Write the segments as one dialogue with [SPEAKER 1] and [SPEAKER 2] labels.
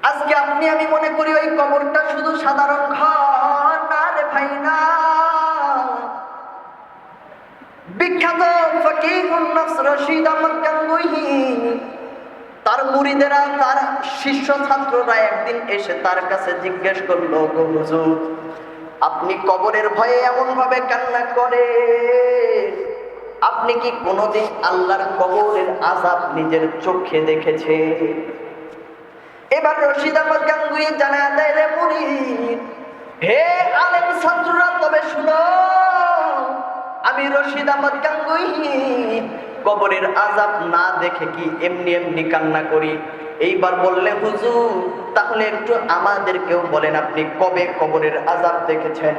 [SPEAKER 1] আজকে আপনি আমি মনে করি ওই কবরটা শুধু সাধারণ ঘর না রে ভাই, না। বিখ্যাত ফকিহুন নফস রশিদ আহমদ গাঙ্গুহি, তার মুরিদেরা, তার শিষ্য ছাত্ররা একদিন এসে তার কাছে জিজ্ঞেস করলো, গো হুজুর, আপনি কবরের ভয়ে এমন ভাবে কান্না করে, আপনি কি কোনোদিন আল্লাহর কবরের আযাব নিজের চোখে দেখেছে? এবার রশিদ আহমদ গাঙ্গুহি জানা দেয়, রে মুরিদ, হে আলেম ছাত্ররা, তবে শুনো, আমি রশিদ আহমদ গাঙ্গুহি কবরের আযাব না দেখে কি এমনি এমনি কান্না করি? এইবার বললে, হুজুর, তাহলে একটু আমাদেরকেও বলেন, আপনি কবে কবরের আযাব দেখেছেন?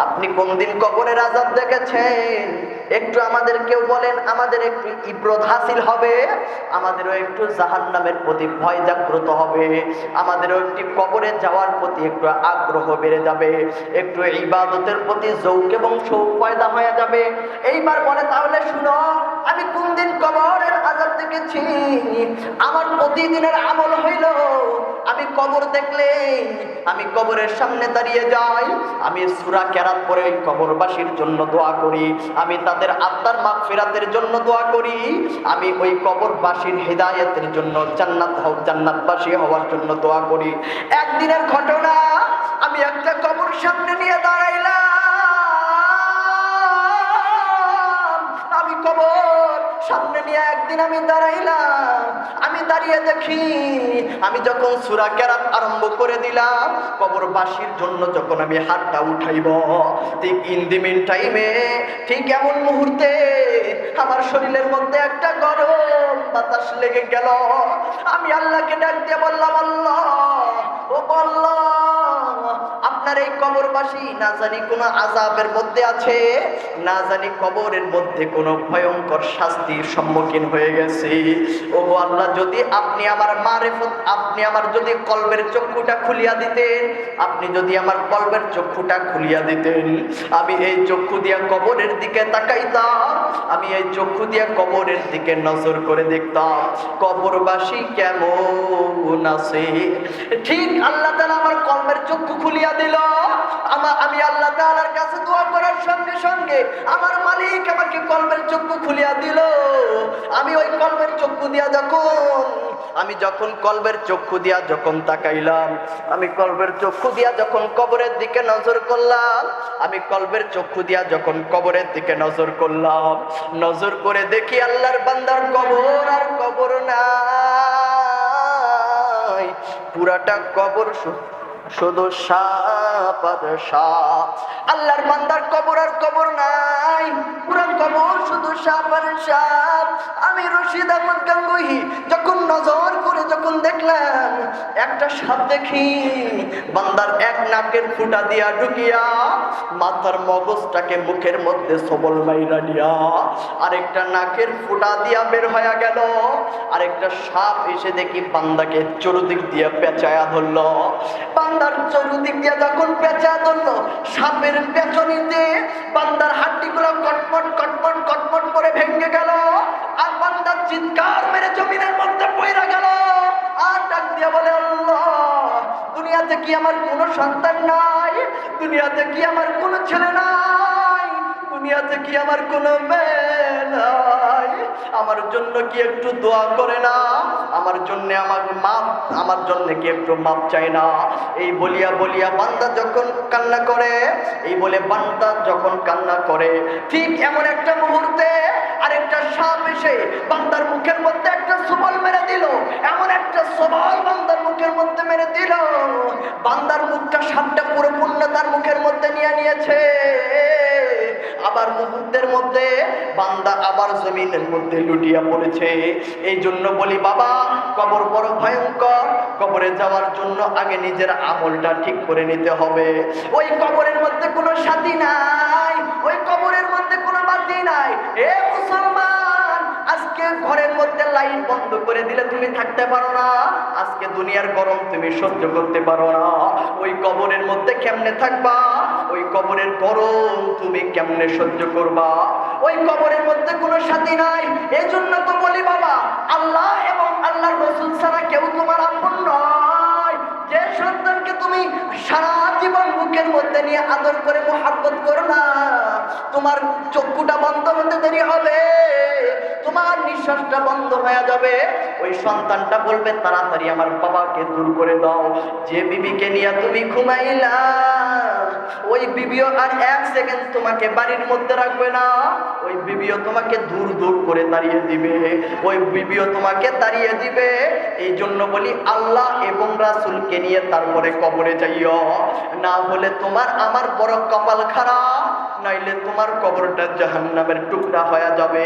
[SPEAKER 1] আপনি কোনদিন কবরের আযাব দেখেছেন? একটু আমাদেরকেও বলেন, আমাদের একটু ইবরত হাসিল হবে, আমাদেরও একটু জাহান্নামের প্রতি ভয় জাগ্রত হবে, আমাদেরও একটি কবরে যাওয়ার প্রতি একটু আগ্রহ বেড়ে যাবে, একটু ইবাদতের প্রতি যৌক এবং শৌক পয়দা হয়ে যাবে। এইবার বলে, তাহলে শুনো, আমি কোনদিন কবরের আযাব দেখেছি? আমার প্রতিদিনের আমল হইল, আমি কবর দেখলে আমি কবরের সামনে দাঁড়িয়ে যাই, আমি সূরা কেরাত পড়ে ওই কবরবাসীর জন্য দোয়া করি, আমি তাদের আত্মার মাগফিরাতের জন্য দোয়া করি, আমি ওই কবরবাসীর হেদায়েতের জন্য, জান্নাতবাসী হওয়ার জন্য দোয়া করি। একদিনের ঘটনা, আমি একটা কবর সামনে নিয়ে দাঁড়াইলাম, আমি কবর সামনে নিয়ে একদিন আমি দাঁড়াইলাম, আমি দাঁড়িয়ে দেখি, আমি যখন সূরা কেরাত আরম্ভ করে দিলাম, কবরবাসীর জন্য যখন আমি হাতটা উঠাইব, ঠিক ইন দি মিন টাইমে, ঠিক এমন মুহূর্তে আমার শরীরের মধ্যে একটা গরম বাতাস লেগে গেল। আমি আল্লাহকে ডাক দিয়ে বললাম, আল্লাহ, ও আল্লাহ, আপনার এই কবরবাসী না জানি কোন আযাবের মধ্যে আছে, না জানি কবরের মধ্যে কোন ভয়ঙ্কর শাস্তির সম্মুখীন হয়ে গেছে। ও আল্লাহ, যদি আপনি আমার মারিফত, আপনি আমার যদি কলবের চক্ষুটা খুলিয়া দিতেন, আপনি যদি আমার কলবের চক্ষুটা খুলিয়া দিতেন, আমি এই চক্ষু দিয়া কবরের দিকে তাকাইতাম, আমি এই চক্ষু দিয়া কবরের দিকে নজর করে দেখতাম কবরবাসী কেমন আছে। ঠিক আল্লাহ তাআলা আমার কলবের চক্ষু খুলিয়া দিল। আমি আল্লাহ তাআলার কাছে দোয়া করার সঙ্গে সঙ্গে আমার মালিক আমাকে কলবের চক্ষু খুলিয়া দিল। আমি ওই কলবের চক্ষু দিয়া যখন কলবের চক্ষু দিয়া যখন তাকাইলাম, আমি কলবের চক্ষু দিয়া যখন কবরের দিকে নজর করলাম, আমি কলবের চক্ষু দিয়া যখন কবরের দিকে নজর করলাম, নজর করে দেখি আল্লাহর বান্দার কবর আর কবর নাই, পুরাটা কবর শুধু সাপ আর সাপ। আল্লাহর বান্দার কবর আর কবর নাই, পুরা কবর শুধু সাপ আর সাপ। আমি রশিদ আহমদ গাঙ্গুহি যখন নজর করে যখন দেখলাম, একটা সাপ দেখি বান্দার এক নাকের ফুটা দিয়া ঢুকিয়া মাথার মগজটাকে মুখের মধ্যে সবল মাইরা দিয়া আরেকটা নাকের ফুটা দিয়া বের হয়ে গেল। আরেকটা সাপ এসে দেখি বান্দাকে চতুর্দিক দিয়ে পেঁচায়া ধরলো। বান্দার চতুর্দিক দিয়ে যখন পেঁচা ধরলো, সাপের পেছনিতে বান্দার হাড্ডিগুলো কটমট কটমট কটমট করে ভেঙে গেল, আর বান্দার চিৎকার মেরে জমিনের মধ্যে পড়ে গেল। আর ডাক দিয়ে বলে, আল্লাহ, দুনিয়াতে কি আমার কোনো সন্তান নাই? দুনিয়াতে কি আমার কোনো ছেলে নাই? দুনিয়াতে কি আমার কোনো মেয়ে নাই? আমার জন্য কি একটু দোয়া করে না? আমার জন্য আমার জন্য কি একটু মাপ চাই না? এই বলিয়া বলিয়া বান্দা যখন কান্না করে, এই বলে বান্দা যখন কান্না করে, ঠিক এমন একটা মুহূর্তে আরেকটা সাপ এসে বান্দার মুখের মধ্যে একটা সবল মেরে দিল। এমন একটা সবল বান্দার মুখের মধ্যে মেরে দিল, বান্দার মুখটা সাপটা পুরোপূর্ণ তার মুখের মধ্যে নিয়ে নিয়েছে। আবার মুহূর্তের মধ্যে বান্দা আবার জমিনের মধ্যে লুটিয়া পড়েছে। এই জন্য বলি বাবা, কবর বড় ভয়ঙ্কর। কবরে যাওয়ার জন্য আগে নিজের আমলটা ঠিক করে নিতে হবে। ওই কবরের মধ্যে কোনো সাথী নাই, ওই কবরের মধ্যে কোনো বাতি নাই। এ মুসলমান, আজকে ঘরের মধ্যে লাইট বন্ধ করে দিলে তুমি থাকতে পারো না, আজকে দুনিয়ার গরম তুমি সহ্য করতে পারো না, ওই কবরের মধ্যে কেমনে থাকবা? ওই কবরের গরম তুমি কেমনে সহ্য করবা? ওই কবরের মধ্যে কোনো সাথী নাই। এই জন্য তো বলি বাবা, আল্লাহ এবং আল্লাহর রাসূল ছাড়া কেউ তোমার আপন নয়। হাতে নিয়ে আদর করে মোহাব্বত করো না, তোমার চক্ষুটা বন্ধ হতে দেরি হবে, তোমার নিঃশ্বাসটা বন্ধ হয়ে যাবে। ওই সন্তানটা বলবে তাড়াতাড়ি আমার বাবাকে দূর করে দাও। যে বিবিকে নিয়ে তুমি ঘুমাইলা ওই বিবিও আর এক সেকেন্ড তোমাকে বাড়ির মধ্যে রাখবে না, ওই বিবিও তোমাকে দূর দূর করে তাড়িয়ে দিবে, ওই বিবিও তোমাকে তাড়িয়ে দিবে। এই জন্য বলি আল্লাহ এবং রাসূলকে নিয়ে তারপরে কবরে যাইও, না হলে তোমার আমার বড় কপাল খারাপ, নাইলে তোমার কবরটা জাহান্নামের টুকরা হয়ে যাবে।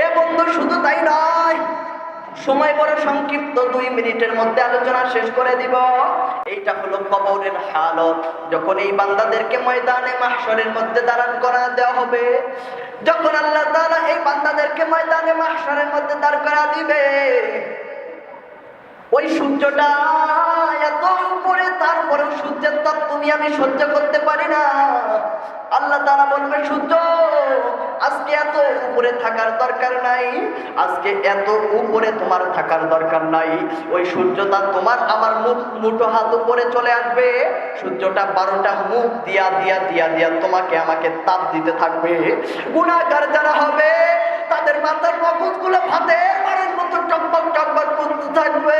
[SPEAKER 1] এ বন্ধু শুধু তাই নয়, সময় বড় সংক্ষিপ্ত, 2 মিনিটের মধ্যে আলোচনা শেষ করে দিব। এইটা হলো কবরের হালত। যখন এই বান্দাদেরকে ময়দানে মাহশরের মধ্যে দাঁড়ান করা দেওয়া হবে, যখন আল্লাহ তাআলা এই বান্দাদেরকে ময়দানে মাহশরের মধ্যে দাঁড় করা দিবে, ওই সূর্যটা এত উপরে, তারপরেও সূর্যের তাপ তুমি আমি সহ্য করতে পারি না। আল্লাহ তাআলা বলবে সূর্য আজকে এত উপরে থাকার দরকার নাই, আজকে এত উপরে তোমার থাকার দরকার নাই। ওই সূর্যটা তোমার আমার মুঠো হাত উপরে চলে আসবে, সূর্যটা 12টা মুখ দিয়া দিয়া দিয়া দিয়া তোমাকে আমাকে তাপ দিতে থাকবে। গুনাহগার যারা হবে তাদের মাথার মগজগুলো ভাতের মারের মতো টকবক টকবক করতে থাকবে।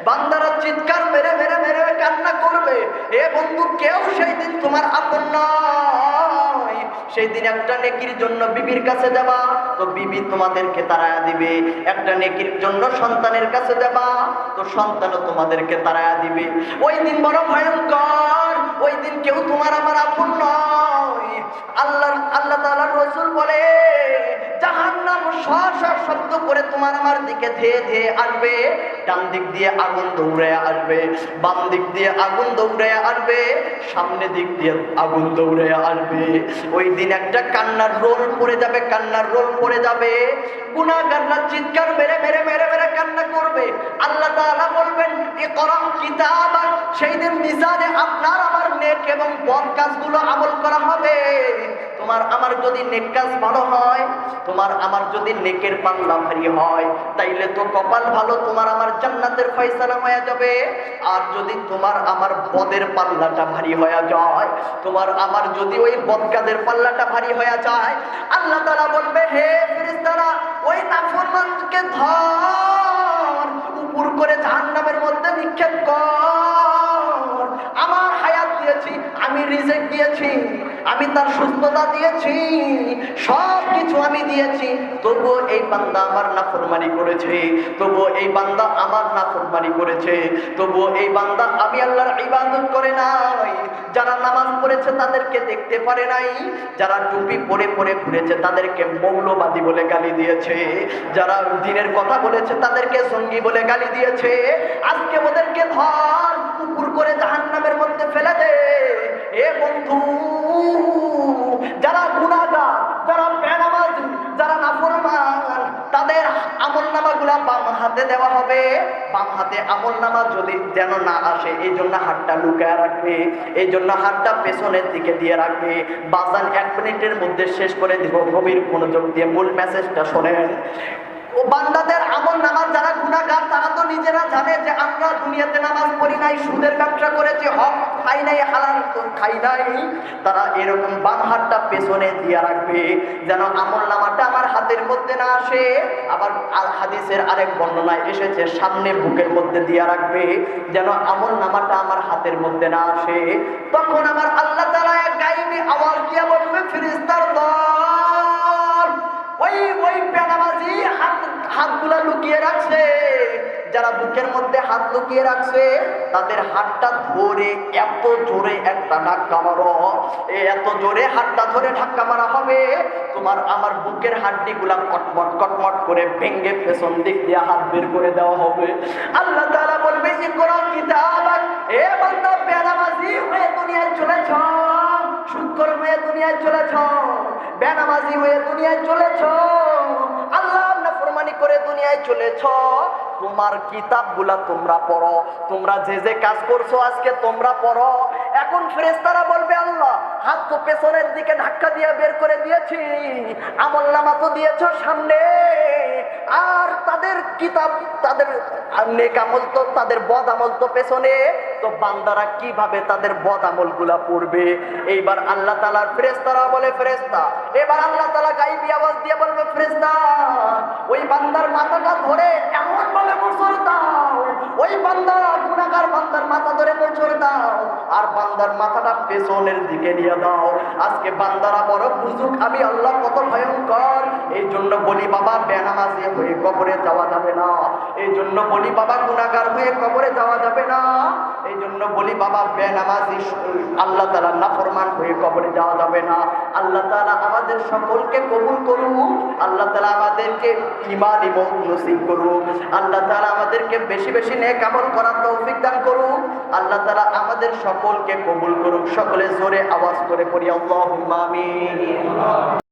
[SPEAKER 1] বান্দারা চিৎকার মেরে মেরে মেরে কান্না করবে। এ বন্ধু কেউ সেই দিন তোমার আপন নয়। সেই দিন একটা নেকির জন্য বিবির কাছে যাবা, তো বিবি তোমাদেরকে তাড়ায়া দিবে। একটা নেকির জন্য সন্তানের কাছে যাবা, তো সন্তানও তোমাদেরকে তাড়ায়া দিবে। ওই দিন বড় ভয়ঙ্কর, ওই দিন কেউ তোমার আমার আপন নয়। আল্লাহ তাআলার রাসূল বলে জাহান্নাম শব্দ করে তোমার আমার দিকে ধেয়ে ধেয়ে আসবে। ডান দিক দিয়ে আগুন দৌড়ে আসবে, বাম দিক দিয়ে আগুন দৌড়ে আসবে, সামনে দিক দিয়ে আগুন দৌড়ে আসবে। ওই দিন একটা কান্নার রোল পড়ে যাবে, কান্নার রোল পড়ে যাবে। গুনাহগাররা চিৎকার মেরে মেরে মেরে মেরে কান্না করবে। আল্লাহ তাআলা বলবেন ইকরা কিতাবাক। সেই দিন মিজানে আপনার আমার নেক এবং বদ কাজগুলো আমল করা হবে। তোমার আমার যদি নেক কাজ ভালো হয়, তোমার আমার যদি নেকের পাল্লা ভারী হয়, তাইলে তো কপাল ভালো, তোমার আমার জান্নাতের ফয়সালা হয়ে যাবে। আর যদি তোমার আমার বদের পাল্লাটা ভারী হয়ে যায়, তোমার আমার যদি ওই বদ কাজের পাল্লাটা ভারী হয়ে যায়, আল্লাহ তাআলা বলবে হে ফেরেশতারা ওই নাফরমানকে ধর, উপর করে জাহান্নামের মধ্যে নিক্ষেপ কর। আমার হায়াত দিয়েছি, আমি রিজিক দিয়েছি, আমি তার সুস্থতা দিয়েছি, সব কিছু আমি দিয়েছি, তবুও এই বান্দা আমার নাফরমানি করেছে, তবুও এই বান্দা আমার নাফরমানি করেছে, তবুও এই বান্দা আমি আল্লাহর ইবাদত করে নাই। যারা নামাজ পড়েছে তাদেরকে দেখতে পারে নাই, যারা টুপি পরে পরে ঘুরেছে তাদেরকে মৌলবাদী বলে গালি দিয়েছে, যারা দ্বীনের কথা বলেছে তাদেরকে সঙ্গী বলে গালি দিয়েছে। আজকে ওদেরকে ধর, উপর করে জাহান্নামের মধ্যে ফেলে দে। এ বন্ধু, যারা গুনাহগার, যারা বেনামাজি, যারা নাফরমান, তাদের আমলনামাগুলা বাম হাতে দেওয়া হবে। বাম হাতে আমলনামা যদি যেন না আসে, এই জন্য হাতটা লুকায় রাখবে, এই জন্য হাতটা পেছনের দিকে দিয়ে রাখবে। বাজান 1 মিনিটের মধ্যে শেষ করে দিব, গভীর মনোযোগ দিয়ে মূল মেসেজটা শোনেন। ও বান্দাদের আমল নামাজ যারা গুনাহগার, তারা তো নিজেরা জানে যে আমরা দুনিয়াতে নামাজ পড়ি নাই, সুদের ব্যবসা করেছি, হক খাই নাই, হালাল খাই নাই। তারা এরকম বাম হাতটা পেছনে দিয়ে রাখবে যেন আমল নামাটা আমার হাতের মধ্যে না আসে। আবার হাদিসের আরেক বর্ণনায় এসেছে সামনে বুকের মধ্যে দিয়ে রাখবে যেন আমল নামাটা আমার হাতের মধ্যে না আসে। তখন আমার আল্লাহ তাআলা এক গায়েবী আওয়াজ দিয়ে বলবে ফেরেশতার দল, ওই বেনামাজি হাতগুলা লুকিয়ে রাখছে, যারা বুকের মধ্যে হাত লুকিয়ে রাখছে তাদের হাতটা ধরে এত জোরে একটা ধাক্কা মারো, এত জোরে হাতটা ধরে ধাক্কা মারা হবে, তোমার আমার বুকের হাড্ডিগুলা কটমট কটমট করে ভেঙে পেছন দিক দিয়ে হাত বের করে দেওয়া হবে। আল্লাহ তাআলা বলবে ইকরা কিতাবাক। এ বান্দা, বেনামাজি হয়ে দুনিয়ায় চলেছ, সুদখোর হয়ে দুনিয়ায় চলেছ, বেনামাজি হয়ে দুনিয়ায় চলেছ, আল্লাহর নাফরমানি করে দুনিয়ায় চলেছ, তোমার কিতাবগুলা তোমরা পড়ো, তোমরা যে যে কাজ করছো আজকে তোমরা পড়ো। এখন ফেরেশতারা বলবে আল্লাহ হাত তো পেছনের দিকে ধাক্কা দিয়ে বের করে দিয়েছি, আমলনামা তো দিয়েছো সামনে, আর তাদের কিতাব তাদের নেক আমল তো তাদের বদ আমল তো পেছনে, তো বান্দারা কিভাবে তাদের বদ আমলগুলা পড়বে? এইবার আল্লাহ তাআলার ফেরেশতারা বলে ফেরেশতা, এবার আল্লাহ তাআলা গায়বী আওয়াজ দিয়ে বলবে ফেরেশতা ওই বান্দার মাথাটা ধরে এমন ভাবে মোচড় দাও, ওই বান্দা গুনাহগার বান্দার মাথা ধরে মোচড় দাও আর বান্দার মাথাটা পেছনের দিকে নিয়ে দাও। আজকে বান্দারা বড় বুঝুক আমি আল্লাহ কত ভয়ঙ্কর, এই জন্য বলি বাবা বেনামাজি হয়ে কবরে যাওয়া যাবে না, এই জন্য বলি বাবা গুনাহগার হয়ে কবরে যাওয়া যাবে না, এই জন্য বলি বাবা বেনামাজি আল্লাহ তাআলা নাফরমান হয়ে কবরে যাওয়া যাবে না। আল্লাহ তাআলা আমাদের সকলকে কবুল করুন, আল্লাহ তাআলা আমাদেরকে ঈমান এবং নসিব করুন, আল্লাহ তাআলা আমাদেরকে বেশি বেশি নেক আমল করার তৌফিক দান করুন, আল্লাহ তাআলা আমাদের সকলকে কবুল করুন। সকলে জোরে আওয়াজ করে পড়ি আল্লাহুম্মা আমিন।